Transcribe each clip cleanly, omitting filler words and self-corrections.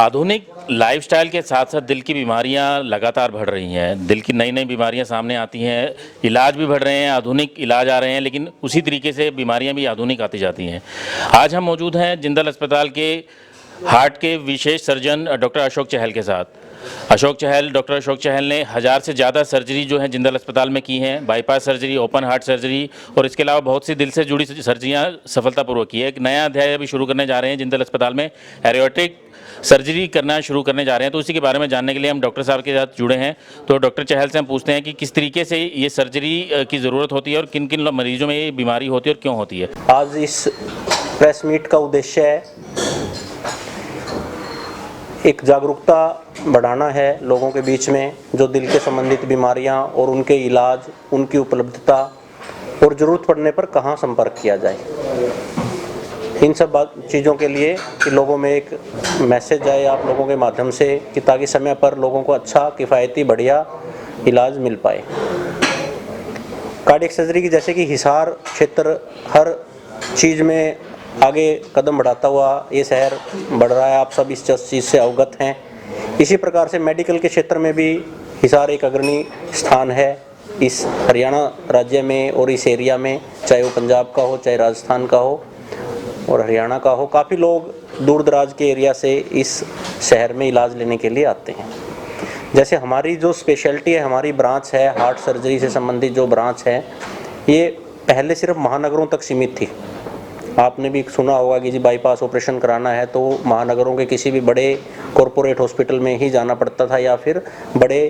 आधुनिक लाइफस्टाइल के साथ साथ दिल की बीमारियां लगातार बढ़ रही हैं। दिल की नई नई बीमारियां सामने आती हैं, इलाज भी बढ़ रहे हैं, आधुनिक इलाज आ रहे हैं, लेकिन उसी तरीके से बीमारियां भी आधुनिक आती जाती हैं। आज हम मौजूद हैं जिंदल अस्पताल के हार्ट के विशेष सर्जन डॉक्टर अशोक चहल के साथ। डॉक्टर अशोक चहल ने 1000 से ज़्यादा सर्जरी जो है जिंदल अस्पताल में की हैं। Bypass surgery, open heart surgery और इसके अलावा बहुत सी दिल से जुड़ी सर्जरियां सफलतापूर्वक की है। एक नया अध्याय अभी शुरू करने जा रहे हैं जिंदल अस्पताल में, एरोटिक सर्जरी करना शुरू करने जा रहे हैं। तो इसी के बारे में जानने के लिए हम डॉक्टर साहब के साथ जुड़े हैं। तो डॉक्टर चहल से हम पूछते हैं कि किस तरीके से ये सर्जरी की ज़रूरत होती है और किन किन मरीजों में ये बीमारी होती है और क्यों होती है। आज इस प्रेस मीट का उद्देश्य है एक जागरूकता बढ़ाना है लोगों के बीच में, जो दिल के संबंधित बीमारियां और उनके इलाज, उनकी उपलब्धता और ज़रूरत पड़ने पर कहां संपर्क किया जाए। इन सब चीज़ों के लिए कि लोगों में एक मैसेज आए आप लोगों के माध्यम से कि ताकि समय पर लोगों को अच्छा, किफ़ायती, बढ़िया इलाज मिल पाए। कार्डियक सर्जरी की जैसे कि हिसार क्षेत्र हर चीज़ में आगे कदम बढ़ाता हुआ ये शहर बढ़ रहा है, आप सब इस चीज़ से अवगत हैं। इसी प्रकार से मेडिकल के क्षेत्र में भी हिसार एक अग्रणी स्थान है इस हरियाणा राज्य में और इस एरिया में, चाहे वो पंजाब का हो, चाहे राजस्थान का हो और हरियाणा का हो। काफ़ी लोग दूर दराज के एरिया से इस शहर में इलाज लेने के लिए आते हैं। जैसे हमारी जो स्पेशलिटी है, हमारी ब्रांच है हार्ट सर्जरी से संबंधित जो ब्रांच है, ये पहले सिर्फ महानगरों तक सीमित थी। आपने भी सुना होगा कि जी बाईपास ऑपरेशन कराना है तो महानगरों के किसी भी बड़े कॉरपोरेट हॉस्पिटल में ही जाना पड़ता था या फिर बड़े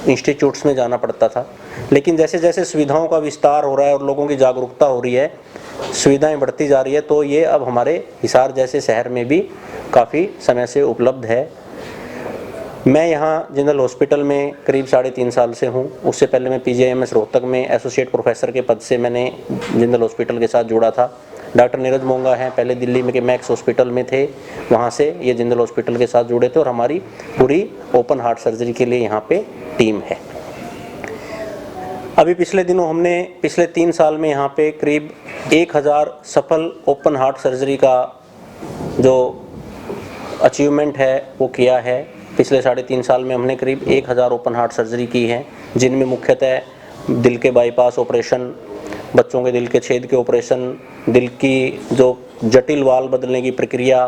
इंस्टीट्यूट्स में जाना पड़ता था। लेकिन जैसे जैसे सुविधाओं का विस्तार हो रहा है और लोगों की जागरूकता हो रही है, सुविधाएं बढ़ती जा रही है, तो ये अब हमारे हिसार जैसे शहर में भी काफ़ी समय से उपलब्ध है। मैं यहाँ जिंदल हॉस्पिटल में करीब 3.5 साल से हूँ। उससे पहले मैं PGIMS रोहतक में एसोसिएट प्रोफेसर के पद से मैंने जिंदल हॉस्पिटल के साथ जुड़ा था। डॉक्टर नीरज मोंगा हैं, पहले दिल्ली में के मैक्स हॉस्पिटल में थे, वहाँ से ये जिंदल हॉस्पिटल के साथ जुड़े थे और हमारी पूरी ओपन हार्ट सर्जरी के लिए यहाँ पे टीम है। अभी पिछले दिनों हमने पिछले 3 साल में यहाँ पे करीब 1000 सफल ओपन हार्ट सर्जरी का जो अचीवमेंट है वो किया है। पिछले 3.5 साल में हमने करीब 1000 ओपन हार्ट सर्जरी की है, जिनमें मुख्यतः दिल के बाईपास ऑपरेशन, बच्चों के दिल के छेद के ऑपरेशन, दिल की जो जटिल वाल्व बदलने की प्रक्रिया,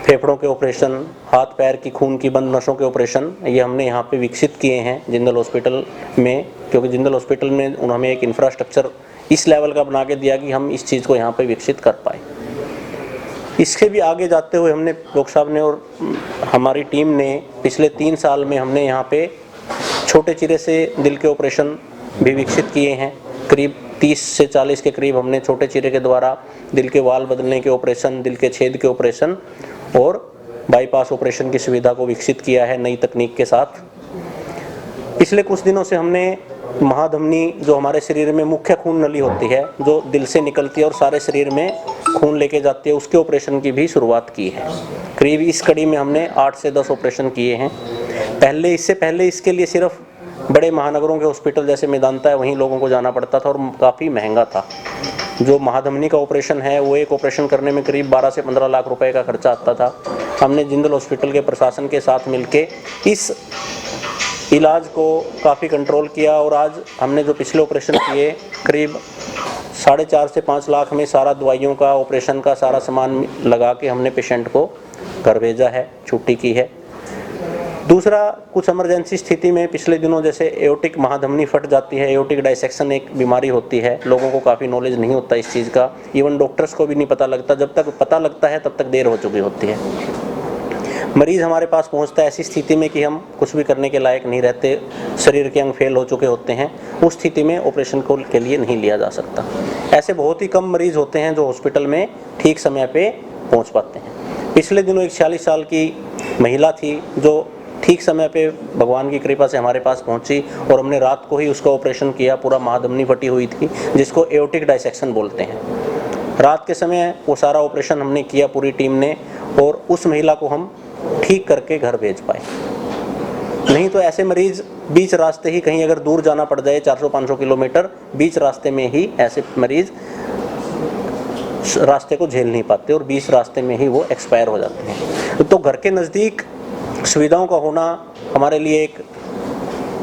फेफड़ों के ऑपरेशन, हाथ पैर की खून की बंद नसों के ऑपरेशन, ये हमने यहाँ पे विकसित किए हैं जिंदल हॉस्पिटल में। क्योंकि जिंदल हॉस्पिटल में उन्होंने एक इंफ्रास्ट्रक्चर इस लेवल का बना के दिया कि हम इस चीज़ को यहाँ पे विकसित कर पाए। इसके भी आगे जाते हुए हमने डॉक्टर साहब ने और हमारी टीम ने पिछले 3 साल में हमने यहाँ पे छोटे चीरे से दिल के ऑपरेशन भी विकसित किए हैं। करीब 30 से 40 के करीब हमने छोटे चीरे के द्वारा दिल के वाल्व बदलने के ऑपरेशन, दिल के छेद के ऑपरेशन और बाईपास ऑपरेशन की सुविधा को विकसित किया है नई तकनीक के साथ। पिछले कुछ दिनों से हमने महाधमनी, जो हमारे शरीर में मुख्य खून नली होती है, जो दिल से निकलती है और सारे शरीर में खून लेके जाती है, उसके ऑपरेशन की भी शुरुआत की है। करीब इस कड़ी में हमने 8 से 10 ऑपरेशन किए हैं। इससे पहले इसके लिए सिर्फ बड़े महानगरों के हॉस्पिटल जैसे मेदांता है, वहीं लोगों को जाना पड़ता था और काफ़ी महंगा था। जो महाधमनी का ऑपरेशन है वो एक ऑपरेशन करने में करीब 12 से 15 लाख रुपए का खर्चा आता था। हमने जिंदल हॉस्पिटल के प्रशासन के साथ मिलके इस इलाज को काफ़ी कंट्रोल किया और आज हमने जो पिछले ऑपरेशन किए करीब 4.5 से 5 लाख में सारा दवाइयों का, ऑपरेशन का सारा सामान लगा के हमने पेशेंट को घर भेजा है, छुट्टी की है। दूसरा, कुछ इमरजेंसी स्थिति में पिछले दिनों जैसे एओर्टिक महाधमनी फट जाती है, एओर्टिक डायसेक्शन एक बीमारी होती है, लोगों को काफ़ी नॉलेज नहीं होता इस चीज़ का, इवन डॉक्टर्स को भी नहीं पता लगता। जब तक पता लगता है तब तक देर हो चुकी होती है। मरीज़ हमारे पास पहुंचता है ऐसी स्थिति में कि हम कुछ भी करने के लायक नहीं रहते, शरीर के अंग फेल हो चुके होते हैं, उस स्थिति में ऑपरेशन के लिए नहीं लिया जा सकता। ऐसे बहुत ही कम मरीज़ होते हैं जो हॉस्पिटल में ठीक समय पर पहुँच पाते हैं। पिछले दिनों एक 46 साल की महिला थी जो ठीक समय पे भगवान की कृपा से हमारे पास पहुंची और हमने रात को ही उसका ऑपरेशन किया। पूरा महाधमनी फटी हुई थी, जिसको एओर्टिक डायसेक्शन बोलते हैं। रात के समय वो सारा ऑपरेशन हमने किया पूरी टीम ने, और उस महिला को हम ठीक करके घर भेज पाए। नहीं तो ऐसे मरीज बीच रास्ते ही कहीं अगर दूर जाना पड़ जाए 400-500 किलोमीटर, बीच रास्ते में ही ऐसे मरीज रास्ते को झेल नहीं पाते और 20 रास्ते में ही वो एक्सपायर हो जाते हैं। तो घर के नज़दीक सुविधाओं का होना हमारे लिए एक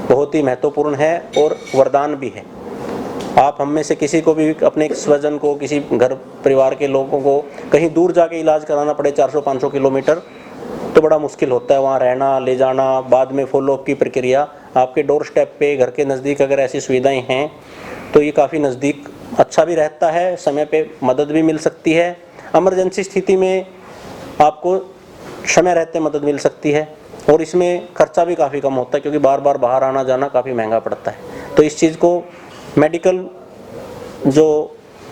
बहुत ही महत्वपूर्ण है और वरदान भी है। आप हम में से किसी को भी अपने स्वजन को, किसी घर परिवार के लोगों को कहीं दूर जाके इलाज कराना पड़े 400-500 किलोमीटर, तो बड़ा मुश्किल होता है वहाँ रहना, ले जाना, बाद में फॉलोअप की प्रक्रिया। आपके डोर स्टेप पे घर के नज़दीक अगर ऐसी सुविधाएं हैं तो ये काफ़ी नज़दीक अच्छा भी रहता है, समय पे मदद भी मिल सकती है। इमरजेंसी स्थिति में आपको समय रहते मदद मिल सकती है और इसमें खर्चा भी काफ़ी कम होता है, क्योंकि बार बार बाहर आना जाना काफ़ी महंगा पड़ता है। तो इस चीज़ को मेडिकल जो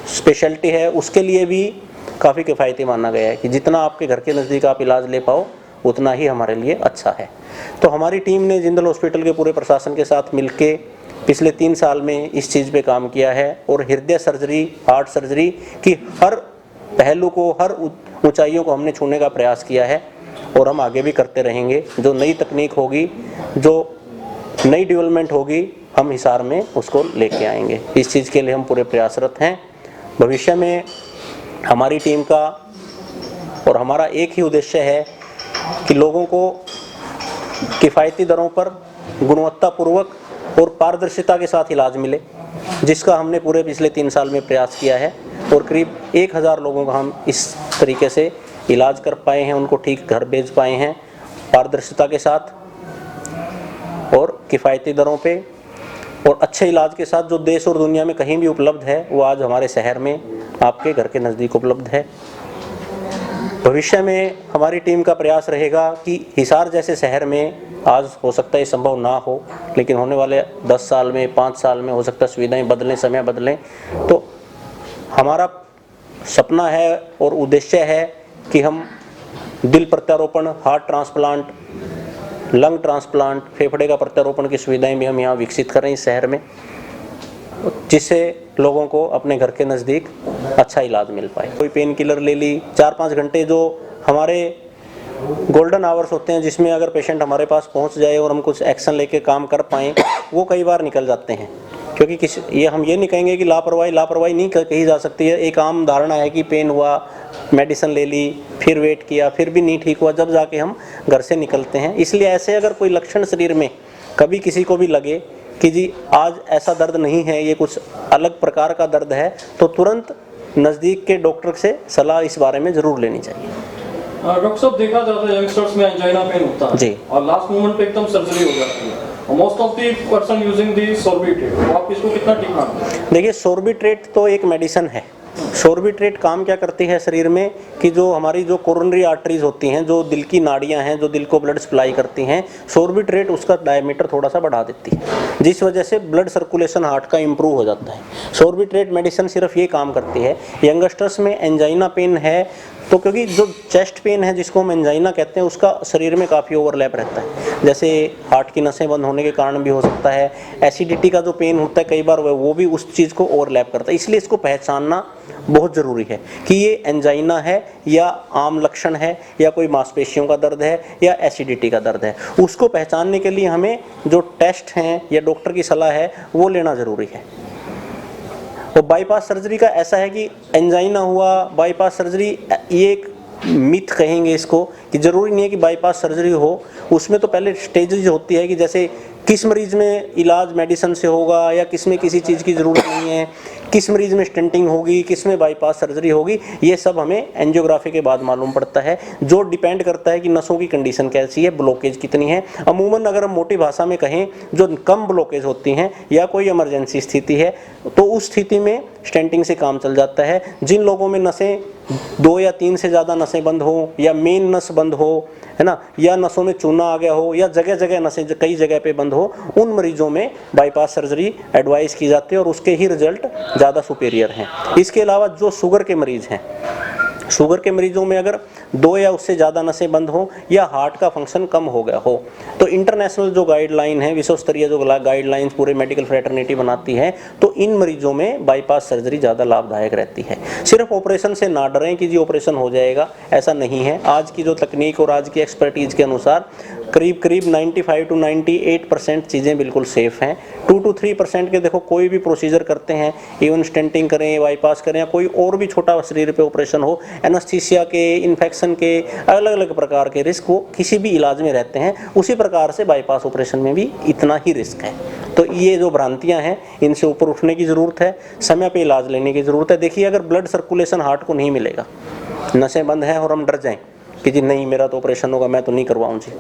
स्पेशलिटी है उसके लिए भी काफ़ी किफ़ायती माना गया है कि जितना आपके घर के नज़दीक आप इलाज ले पाओ उतना ही हमारे लिए अच्छा है। तो हमारी टीम ने जिंदल हॉस्पिटल के पूरे प्रशासन के साथ मिलके पिछले 3 साल में इस चीज़ पे काम किया है और हृदय सर्जरी, हार्ट सर्जरी की हर पहलू को, हर ऊंचाइयों को हमने छूने का प्रयास किया है और हम आगे भी करते रहेंगे। जो नई तकनीक होगी, जो नई डेवलपमेंट होगी, हम हिसार में उसको लेके आएंगे। इस चीज़ के लिए हम पूरे प्रयासरत हैं। भविष्य में हमारी टीम का और हमारा एक ही उद्देश्य है कि लोगों को किफ़ायती दरों पर गुणवत्तापूर्वक और पारदर्शिता के साथ इलाज मिले, जिसका हमने पूरे पिछले 3 साल में प्रयास किया है और करीब 1000 लोगों का हम इस तरीके से इलाज कर पाए हैं, उनको ठीक घर भेज पाए हैं पारदर्शिता के साथ और किफ़ायती दरों पे और अच्छे इलाज के साथ। जो देश और दुनिया में कहीं भी उपलब्ध है वो आज हमारे शहर में आपके घर के नज़दीक उपलब्ध है। भविष्य में हमारी टीम का प्रयास रहेगा कि हिसार जैसे शहर में, आज हो सकता है संभव ना हो, लेकिन होने वाले 10 साल में, 5 साल में हो सकता है सुविधाएं बदलें, समय बदलें। तो हमारा सपना है और उद्देश्य है कि हम दिल प्रत्यारोपण, हार्ट ट्रांसप्लांट, लंग ट्रांसप्लांट, फेफड़े का प्रत्यारोपण की सुविधाएं भी हम यहाँ विकसित करें इस शहर में, जिससे लोगों को अपने घर के नज़दीक अच्छा इलाज मिल पाए। कोई पेन किलर ले ली, 4-5 घंटे जो हमारे गोल्डन आवर्स होते हैं जिसमें अगर पेशेंट हमारे पास पहुंच जाए और हम कुछ एक्शन लेके काम कर पाएँ, वो कई बार निकल जाते हैं। क्योंकि हम ये नहीं कहेंगे कि लापरवाही नहीं कही जा सकती है। एक आम धारणा है कि पेन हुआ, मेडिसिन ले ली, फिर वेट किया, फिर भी नहीं ठीक हुआ, जब जाके हम घर से निकलते हैं। इसलिए ऐसे अगर कोई लक्षण शरीर में कभी किसी को भी लगे कि जी आज ऐसा दर्द नहीं है, ये कुछ अलग प्रकार का दर्द है, तो तुरंत नज़दीक के डॉक्टर से सलाह इस बारे में ज़रूर लेनी चाहिए। डॉक्टर साहब, देखा जाता है यंगस्टर्स में एंजाइना पेन होता है जी, और लास्ट मोमेंट पे एकदम सर्जरी हो जाती है। Most of the person using the sorbitrate, तो आप इसको कितना ठीक मानते हैं? देखिए, सोर्बिट्रेट तो एक मेडिसिन है। सोर्बिट्रेट काम क्या करती है शरीर में कि जो हमारी जो कोरोनरी आर्टरीज होती हैं, जो दिल की नाड़ियां हैं, जो दिल को ब्लड सप्लाई करती हैं, सोर्बिट्रेट उसका डायमीटर थोड़ा सा बढ़ा देती है, जिस वजह से ब्लड सर्कुलेशन हार्ट का इंप्रूव हो जाता है। सोर्बिट्रेट मेडिसिन सिर्फ ये काम करती है। यंगस्टर्स में एंजाइना पेन है तो क्योंकि जो चेस्ट पेन है जिसको हम एंजाइना कहते हैं, उसका शरीर में काफ़ी ओवरलैप रहता है। जैसे हार्ट की नसें बंद होने के कारण भी हो सकता है, एसिडिटी का जो पेन होता है कई बार वो भी उस चीज़ को ओवरलैप करता है। इसलिए इसको पहचानना बहुत ज़रूरी है कि ये एंजाइना है या आम लक्षण है या कोई मांसपेशियों का दर्द है या एसिडिटी का दर्द है। उसको पहचानने के लिए हमें जो टेस्ट हैं या डॉक्टर की सलाह है वो लेना ज़रूरी है। तो बाईपास सर्जरी का ऐसा है कि एंजाइना हुआ, बाईपास सर्जरी, ये एक मिथ कहेंगे इसको कि ज़रूरी नहीं है कि बाईपास सर्जरी हो। उसमें तो पहले स्टेजेज होती है कि जैसे किस मरीज़ में इलाज मेडिसिन से होगा या किस में किसी चीज़ की ज़रूरत नहीं है, किस मरीज़ में स्टेंटिंग होगी, किस में बाईपास सर्जरी होगी, ये सब हमें एंजियोग्राफी के बाद मालूम पड़ता है, जो डिपेंड करता है कि नसों की कंडीशन कैसी है, ब्लॉकेज कितनी है। अमूमन अगर हम मोटी भाषा में कहें, जो कम ब्लॉकेज होती हैं या कोई इमरजेंसी स्थिति है तो उस स्थिति में स्टेंटिंग से काम चल जाता है। जिन लोगों में नसें 2 या 3 से ज़्यादा नसें बंद हो या मेन नस बंद हो, है ना, या नसों में चूना आ गया हो या जगह जगह नसें कई जगह पे बंद हो, उन मरीजों में बाईपास सर्जरी एडवाइस की जाती है और उसके ही रिजल्ट ज़्यादा सुपेरियर हैं। इसके अलावा जो शुगर के मरीज़ हैं, शुगर के मरीजों में अगर 2 या उससे ज़्यादा नसें बंद हो या हार्ट का फंक्शन कम हो गया हो, तो इंटरनेशनल जो गाइडलाइन है, विश्व स्तरीय जो गाइडलाइंस पूरे मेडिकल फ्रेटर्निटी बनाती है, तो इन मरीजों में बाईपास सर्जरी ज़्यादा लाभदायक रहती है। सिर्फ ऑपरेशन से ना डरें कि जी ऑपरेशन हो जाएगा, ऐसा नहीं है। आज की जो तकनीक और आज की एक्सपर्टीज़ के अनुसार करीब करीब 95 to 98% चीज़ें बिल्कुल सेफ़ हैं। 2 to 3% के देखो कोई भी प्रोसीजर करते हैं, इवन स्टेंटिंग करें, बाईपास करें या कोई और भी छोटा शरीर पे ऑपरेशन हो, एनेस्थीसिया के, इन्फेक्शन के, अलग अलग प्रकार के रिस्क वो किसी भी इलाज में रहते हैं। उसी प्रकार से बाईपास ऑपरेशन में भी इतना ही रिस्क है। तो ये जो भ्रांतियाँ हैं इनसे ऊपर उठने की ज़रूरत है, समय पे इलाज लेने की ज़रूरत है। देखिए अगर ब्लड सर्कुलेशन हार्ट को नहीं मिलेगा, नसें बंद हैं और हम डर जाएं कि जी नहीं मेरा तो ऑपरेशन होगा, मैं तो नहीं करवाऊँ जी,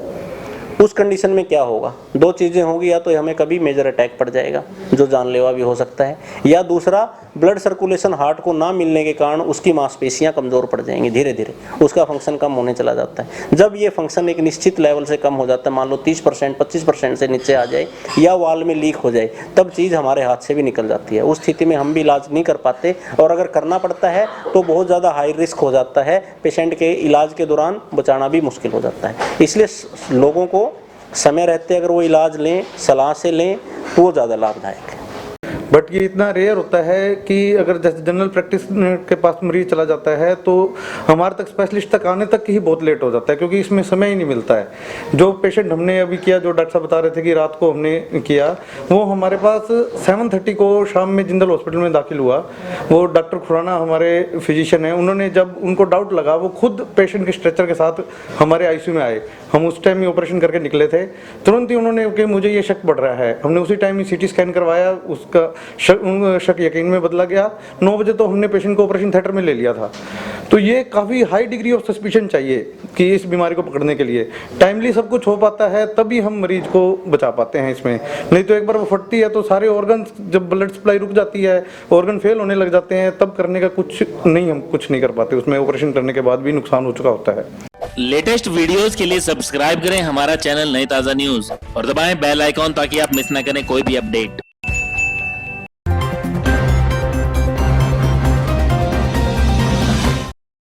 उस कंडीशन में क्या होगा? दो चीज़ें होंगी, या तो हमें कभी मेजर अटैक पड़ जाएगा जो जानलेवा भी हो सकता है, या दूसरा ब्लड सर्कुलेशन हार्ट को ना मिलने के कारण उसकी मांसपेशियां कमज़ोर पड़ जाएंगी, धीरे धीरे उसका फंक्शन कम होने चला जाता है। जब ये फंक्शन एक निश्चित लेवल से कम हो जाता है, मान लो 30% 25% से नीचे आ जाए या वाल में लीक हो जाए, तब चीज़ हमारे हाथ से भी निकल जाती है। उस स्थिति में हम भी इलाज नहीं कर पाते, और अगर करना पड़ता है तो बहुत ज़्यादा हाई रिस्क हो जाता है, पेशेंट के इलाज के दौरान बचाना भी मुश्किल हो जाता है। इसलिए लोगों को समय रहते अगर वो इलाज लें, सलाह से लें, तो वो ज़्यादा लाभदायक है। बट ये इतना रेयर होता है कि अगर जैसे जनरल प्रैक्टिस के पास मरीज चला जाता है तो हमारे तक स्पेशलिस्ट तक आने तक ही बहुत लेट हो जाता है, क्योंकि इसमें समय ही नहीं मिलता है। जो पेशेंट हमने अभी किया, जो डॉक्टर साहब बता रहे थे कि रात को हमने किया, वो हमारे पास 7:30 को शाम में जिंदल हॉस्पिटल में दाखिल हुआ। वो डॉक्टर खुराना हमारे फिजिशियन हैं, उन्होंने जब उनको डाउट लगा वो खुद पेशेंट के स्ट्रेचर के साथ हमारे आईसीयू में आए। हम उस टाइम ही ऑपरेशन करके निकले थे, तुरंत ही उन्होंने कि मुझे ये शक बढ़ रहा है, हमने उसी टाइम ही सीटी स्कैन करवाया, उसका शक यकीन में बदला गया। 9 बजे तो हमने पेशेंट को ऑपरेशन थिएटर में ले लिया था। तो ये काफ़ी हाई डिग्री ऑफ सस्पिशन चाहिए कि इस बीमारी को पकड़ने के लिए टाइमली सब कुछ हो पाता है, तभी हम मरीज को बचा पाते हैं इसमें। नहीं तो एक बार वो फटती है तो सारे ऑर्गन, जब ब्लड सप्लाई रुक जाती है, ऑर्गन फेल होने लग जाते हैं, तब करने का कुछ नहीं, हम कुछ नहीं कर पाते उसमें। ऑपरेशन करने के बाद भी नुकसान हो चुका होता है। लेटेस्ट वीडियोस के लिए सब्सक्राइब करें हमारा चैनल नई ताज़ा न्यूज़ और दबाएं बेल आइकॉन ताकि आप मिस ना करें कोई भी अपडेट।